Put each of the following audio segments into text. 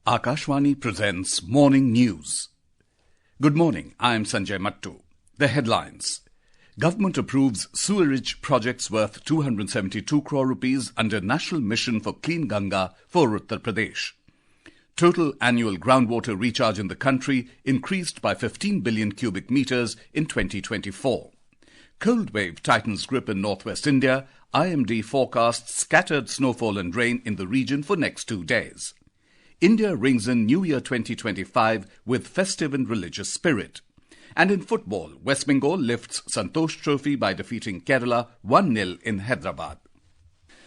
Akashvani presents Morning News. Good morning, I am Sanjay Mattu. The headlines. Government approves sewerage projects worth 272 crore rupees under National Mission for Clean Ganga for Uttar Pradesh. Total annual groundwater recharge in the country increased by 15 billion cubic meters in 2024. Cold wave tightens grip in northwest India. IMD forecasts scattered snowfall and rain in the region for next 2 days. India rings in New Year 2025 with festive and religious spirit. And in football, West Bengal lifts Santosh Trophy by defeating Kerala 1-0 in Hyderabad.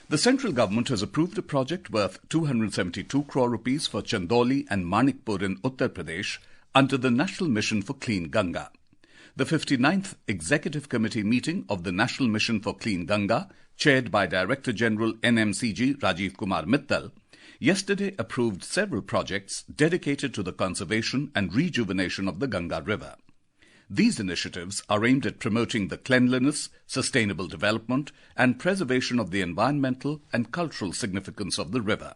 The central government has approved a project worth 272 crore rupees for Chandoli and Manikpur in Uttar Pradesh under the National Mission for Clean Ganga. The 59th Executive Committee meeting of the National Mission for Clean Ganga, chaired by Director General NMCG Rajiv Kumar Mittal, yesterday approved several projects dedicated to the conservation and rejuvenation of the Ganga River. These initiatives are aimed at promoting the cleanliness, sustainable development, and preservation of the environmental and cultural significance of the river.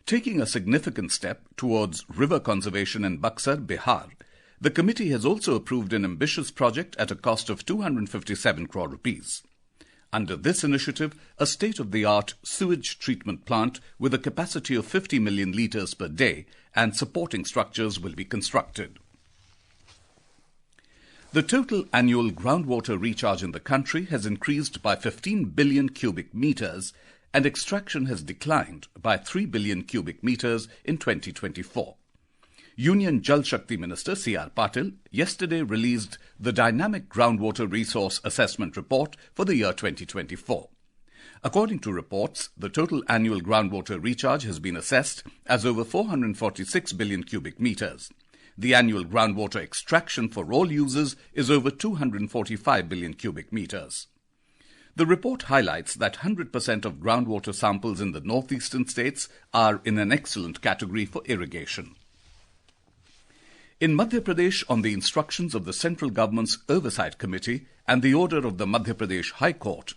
Taking a significant step towards river conservation in Buxar, Bihar, the committee has also approved an ambitious project at a cost of 257 crore rupees. Under this initiative, a state-of-the-art sewage treatment plant with a capacity of 50 million litres per day and supporting structures will be constructed. The total annual groundwater recharge in the country has increased by 15 billion cubic meters and extraction has declined by 3 billion cubic meters in 2024. Union Jal Shakti Minister C.R. Patil yesterday released the Dynamic Groundwater Resource Assessment Report for the year 2024. According to reports, the total annual groundwater recharge has been assessed as over 446 billion cubic meters. The annual groundwater extraction for all users is over 245 billion cubic meters. The report highlights that 100% of groundwater samples in the northeastern states are in an excellent category for irrigation. In Madhya Pradesh, on the instructions of the central government's Oversight Committee and the order of the Madhya Pradesh High Court,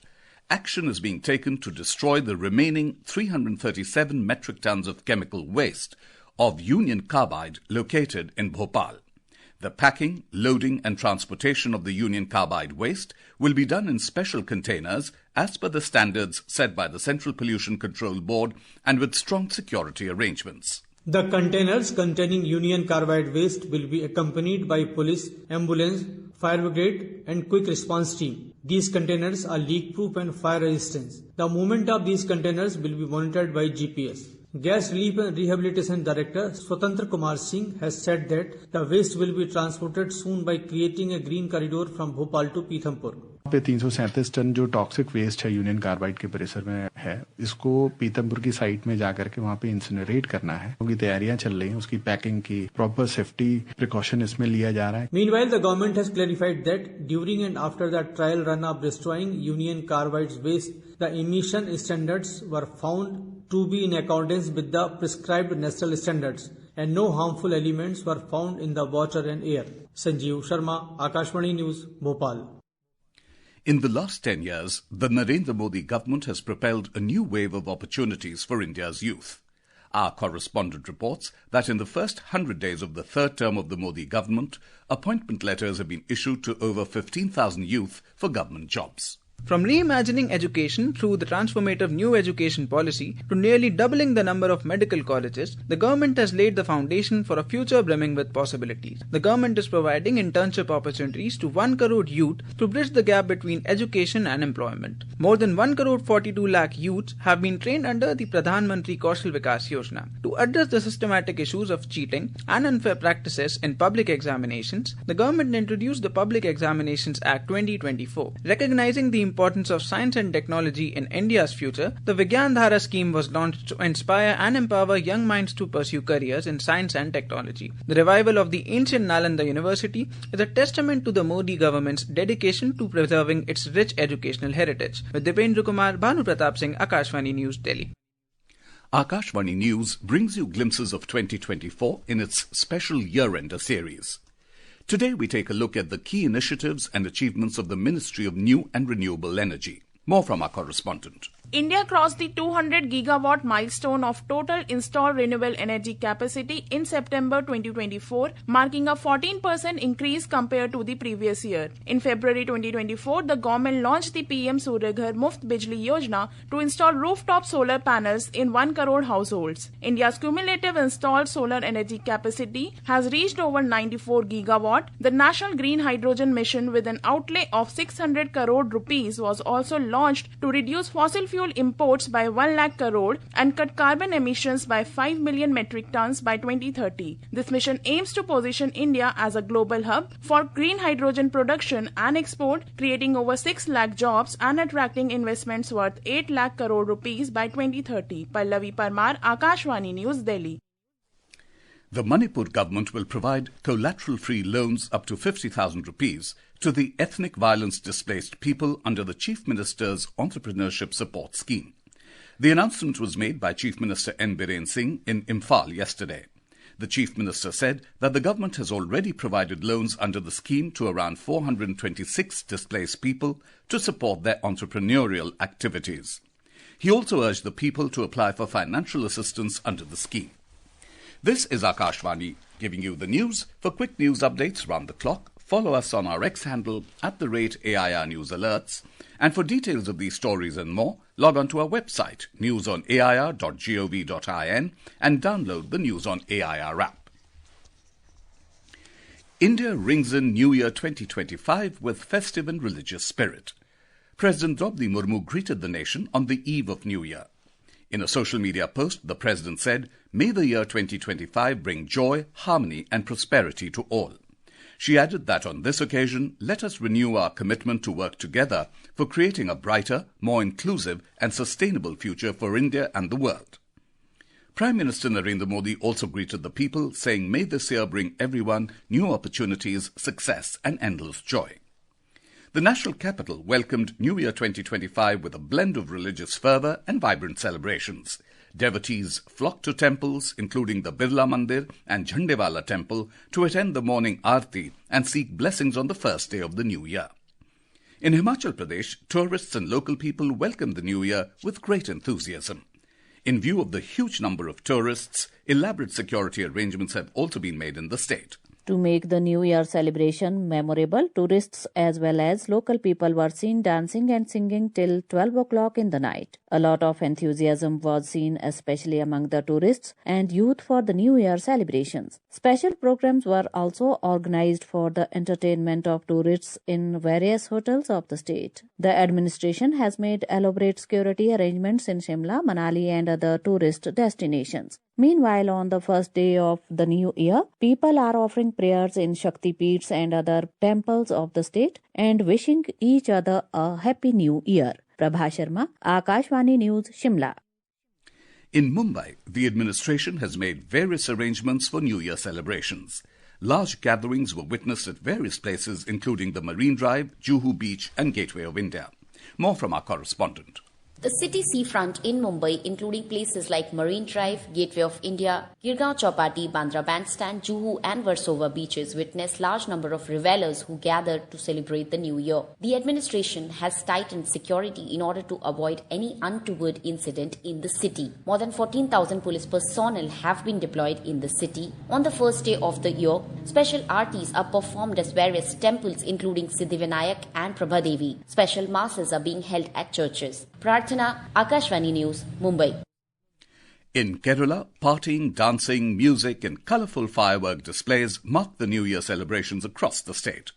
action is being taken to destroy the remaining 337 metric tons of chemical waste of Union Carbide located in Bhopal. The packing, loading and transportation of the Union Carbide waste will be done in special containers as per the standards set by the Central Pollution Control Board and with strong security arrangements. The containers containing Union Carbide waste will be accompanied by police, ambulance, fire brigade and quick response team. These containers are leak-proof and fire-resistant. The movement of these containers will be monitored by GPS. Gas Relief and Rehabilitation Director Swatantra Kumar Singh has said that the waste will be transported soon by creating a green corridor from Bhopal to Pithampur. पे 337 ton जो toxic waste है union carbide के परिसर में है, इसको पीतमपुर की site में जाकर के वहाँ पे इंसिनरेट करना है। उनकी तैयारियां चल रही हैं, उसकी पैकिंग की प्रॉपर सेफ्टी प्रिकॉशन इसमें लिया जा रहा है। Meanwhile, the government has clarified that during and after the trial run of destroying Union Carbide's waste, the emission standards were found to be in accordance with the prescribed national standards and no harmful elements were found in the water and air. Sanjeev Sharma, Akashvani News, Bhopal. In the last 10 years, the Narendra Modi government has propelled a new wave of opportunities for India's youth. Our correspondent reports that in the first 100 days of the third term of the Modi government, appointment letters have been issued to over 15,000 youth for government jobs. From reimagining education through the transformative new education policy to nearly doubling the number of medical colleges, the government has laid the foundation for a future brimming with possibilities. The government is providing internship opportunities to 1 crore youth to bridge the gap between education and employment. More than 1 crore 42 lakh youths have been trained under the Pradhan Mantri Kaushal Vikas Yojana. To address the systematic issues of cheating and unfair practices in public examinations, the government introduced the Public Examinations Act 2024. Recognizing the importance of science and technology in India's future, the Vigyan Dhara scheme was launched to inspire and empower young minds to pursue careers in science and technology. The revival of the ancient Nalanda University is a testament to the Modi government's dedication to preserving its rich educational heritage. With Dipendra Kumar, Bhanu Pratap Singh, Akashvani News, Delhi. Akashvani News brings you glimpses of 2024 in its special year-ender series. Today we take a look at the key initiatives and achievements of the Ministry of New and Renewable Energy. More from our correspondent. India crossed the 200 gigawatt milestone of total installed renewable energy capacity in September 2024, marking a 14% increase compared to the previous year. In February 2024, the government launched the PM Surya Ghar Muft Bijli Yojana to install rooftop solar panels in 1 crore households. India's cumulative installed solar energy capacity has reached over 94 gigawatt. The National Green Hydrogen Mission, with an outlay of 600 crore rupees, was also launched to reduce fossil fuel imports by 1 lakh crore and cut carbon emissions by 5 million metric tons by 2030. This mission aims to position India as a global hub for green hydrogen production and export, creating over 6 lakh jobs and attracting investments worth 8 lakh crore rupees by 2030. Pallavi Parmar, Akashvani News, Delhi. The Manipur government will provide collateral-free loans up to 50,000 rupees to the ethnic violence displaced people under the Chief Minister's Entrepreneurship Support Scheme. The announcement was made by Chief Minister N. Biren Singh in Imphal yesterday. The Chief Minister said that the government has already provided loans under the scheme to around 426 displaced people to support their entrepreneurial activities. He also urged the people to apply for financial assistance under the scheme. This is Akashvani giving you the news. For quick news updates round the clock, follow us on our X handle @AIR News Alerts. And for details of these stories and more, log on to our website, newsonair.gov.in, and download the News on AIR app. India rings in New Year 2025 with festive and religious spirit. President Draupadi Murmu greeted the nation on the eve of New Year. In a social media post, the President said, "May the year 2025 bring joy, harmony and prosperity to all." She added that on this occasion, let us renew our commitment to work together for creating a brighter, more inclusive and sustainable future for India and the world. Prime Minister Narendra Modi also greeted the people, saying, "May this year bring everyone new opportunities, success and endless joy." The national capital welcomed New Year 2025 with a blend of religious fervour and vibrant celebrations. Devotees flocked to temples, including the Birla Mandir and Jhandewala temple, to attend the morning aarti and seek blessings on the first day of the new year. In Himachal Pradesh, tourists and local people welcomed the new year with great enthusiasm. In view of the huge number of tourists, elaborate security arrangements have also been made in the state. To make the New Year celebration memorable, tourists as well as local people were seen dancing and singing till 12 o'clock in the night. A lot of enthusiasm was seen, especially among the tourists and youth, for the New Year celebrations. Special programs were also organized for the entertainment of tourists in various hotels of the state. The administration has made elaborate security arrangements in Shimla, Manali and other tourist destinations. Meanwhile, on the first day of the new year, people are offering prayers in Shakti Peeths and other temples of the state and wishing each other a happy new year. Prabha Sharma, Akashvani News, Shimla. In Mumbai, the administration has made various arrangements for New Year celebrations. Large gatherings were witnessed at various places, including the Marine Drive, Juhu Beach and Gateway of India. More from our correspondent. The city seafront in Mumbai, including places like Marine Drive, Gateway of India, Girgaon Chowpatty, Bandra Bandstand, Juhu and Versova beaches, witnessed large number of revelers who gathered to celebrate the new year. The administration has tightened security in order to avoid any untoward incident in the city. More than 14,000 police personnel have been deployed in the city. On the first day of the year, special aartis are performed at various temples, including Siddhivinayak and Prabhadevi. Special masses are being held at churches. Prarthana, Akashvani News, Mumbai. In Kerala, partying, dancing, music and colourful firework displays marked the New Year celebrations across the state.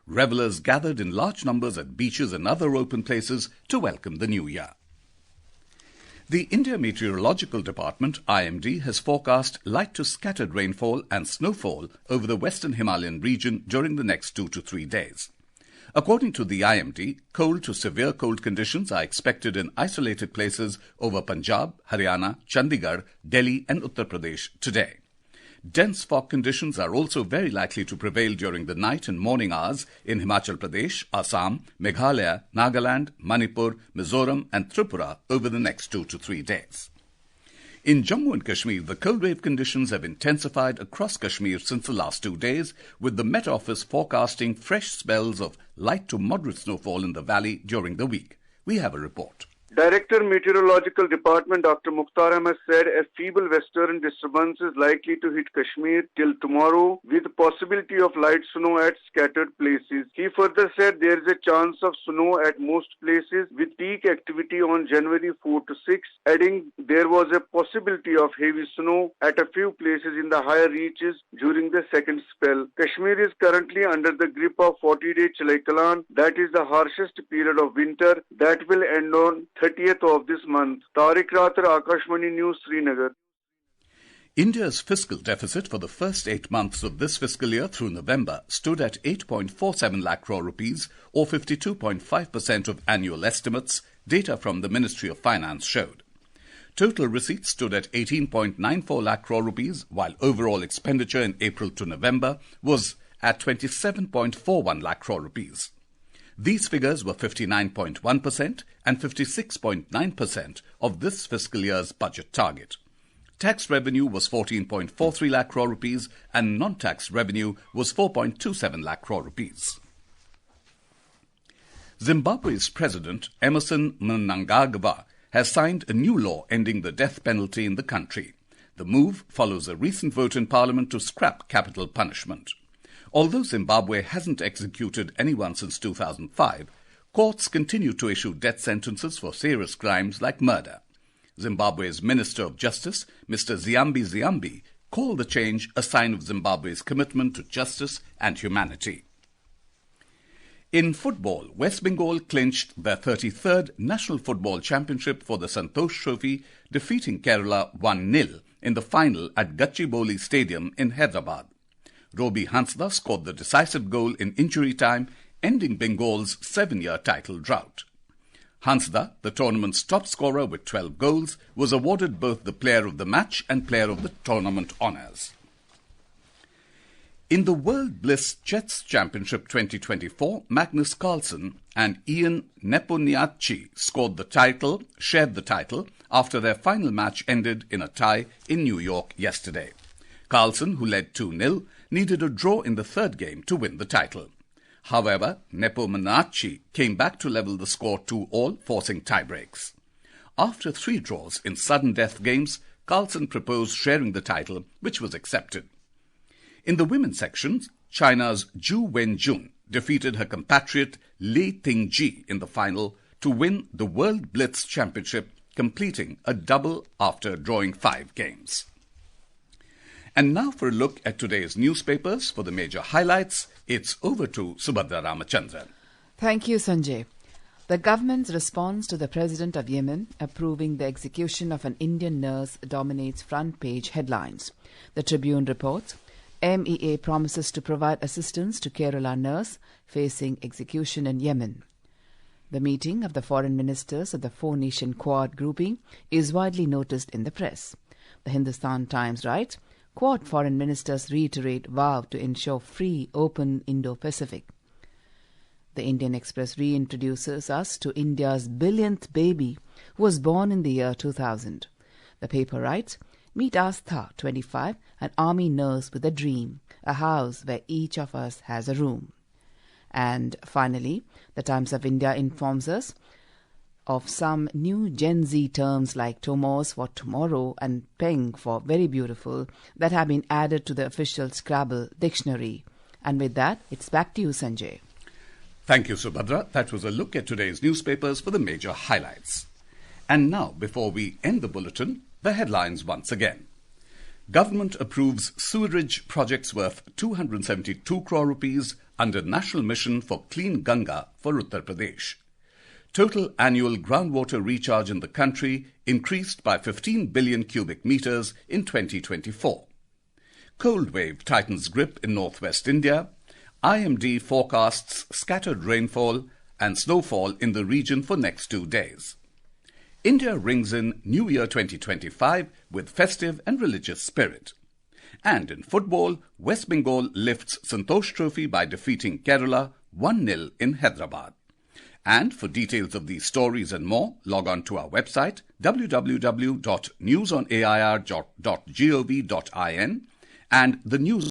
Revellers gathered in large numbers at beaches and other open places to welcome the New Year. The India Meteorological Department, IMD, has forecast light to scattered rainfall and snowfall over the western Himalayan region during the next 2 to 3 days. According to the IMD, cold to severe cold conditions are expected in isolated places over Punjab, Haryana, Chandigarh, Delhi and Uttar Pradesh today. Dense fog conditions are also very likely to prevail during the night and morning hours in Himachal Pradesh, Assam, Meghalaya, Nagaland, Manipur, Mizoram and Tripura over the next 2 to 3 days. In Jammu and Kashmir, the cold wave conditions have intensified across Kashmir since the last 2 days, with the Met Office forecasting fresh spells of light to moderate snowfall in the valley during the week. We have a report. Director Meteorological Department Dr. Mukhtar Ahmed said a feeble western disturbance is likely to hit Kashmir till tomorrow with possibility of light snow at scattered places. He further said there is a chance of snow at most places with peak activity on January 4 to 6, adding there was a possibility of heavy snow at a few places in the higher reaches during the second spell. Kashmir is currently under the grip of 40-day Chalai, that is the harshest period of winter that will end on 30th of this month. Tariq Rathar, Akashvani News, Srinagar. India's fiscal deficit for the first 8 months of this fiscal year through November stood at 8.47 lakh crore rupees, or 52.5% of annual estimates, data from the Ministry of Finance showed. Total receipts stood at 18.94 lakh crore rupees, while overall expenditure in April to November was at 27.41 lakh crore rupees. These figures were 59.1% and 56.9% of this fiscal year's budget target. Tax revenue was 14.43 lakh crore rupees and non-tax revenue was 4.27 lakh crore rupees. Zimbabwe's President Emmerson Mnangagwa has signed a new law ending the death penalty in the country. The move follows a recent vote in Parliament to scrap capital punishment. Although Zimbabwe hasn't executed anyone since 2005, courts continue to issue death sentences for serious crimes like murder. Zimbabwe's Minister of Justice, Mr. Ziambi, called the change a sign of Zimbabwe's commitment to justice and humanity. In football, West Bengal clinched their 33rd National Football Championship for the Santosh Trophy, defeating Kerala 1-0 in the final at Gachibowli Stadium in Hyderabad. Robi Hansda scored the decisive goal in injury time, ending Bengal's 7-year title drought. Hansda, the tournament's top scorer with 12 goals, was awarded both the Player of the Match and Player of the Tournament honours. In the World Bliss Chess Championship 2024, Magnus Carlsen and Ian Nepomniachtchi shared the title after their final match ended in a tie in New York yesterday. Carlsen, who led 2-0, needed a draw in the third game to win the title. However, Nepomniachtchi came back to level the score 2-2, forcing tiebreaks. After 3 draws in sudden death games, Carlsen proposed sharing the title, which was accepted. In the women's section, China's Zhu Wenjun defeated her compatriot Li Tingji in the final to win the World Blitz Championship, completing a double after drawing 5 games. And now for a look at today's newspapers. For the major highlights, it's over to Subhadra Ramachandran. Thank you, Sanjay. The government's response to the President of Yemen approving the execution of an Indian nurse dominates front-page headlines. The Tribune reports, MEA promises to provide assistance to Kerala nurse facing execution in Yemen. The meeting of the foreign ministers of the 4-nation Quad grouping is widely noticed in the press. The Hindustan Times writes, Quad foreign ministers reiterate vow to ensure free, open Indo-Pacific. The Indian Express reintroduces us to India's billionth baby, who was born in the year 2000. The paper writes, Meet Astha, 25, an army nurse with a dream, a house where each of us has a room. And finally, the Times of India informs us of some new Gen Z terms like Tomos for tomorrow and Peng for very beautiful that have been added to the official Scrabble dictionary. And with that, it's back to you, Sanjay. Thank you, Subhadra. That was a look at today's newspapers for the major highlights. And now, before we end the bulletin, the headlines once again. Government approves sewerage projects worth 272 crore rupees under National Mission for Clean Ganga for Uttar Pradesh. Total annual groundwater recharge in the country increased by 15 billion cubic meters in 2024. Cold wave tightens grip in northwest India. IMD forecasts scattered rainfall and snowfall in the region for next 2 days. India rings in New Year 2025 with festive and religious spirit. And in football, West Bengal lifts Santosh Trophy by defeating Kerala 1-0 in Hyderabad. And for details of these stories and more, log on to our website www.newsonair.gov.in and the news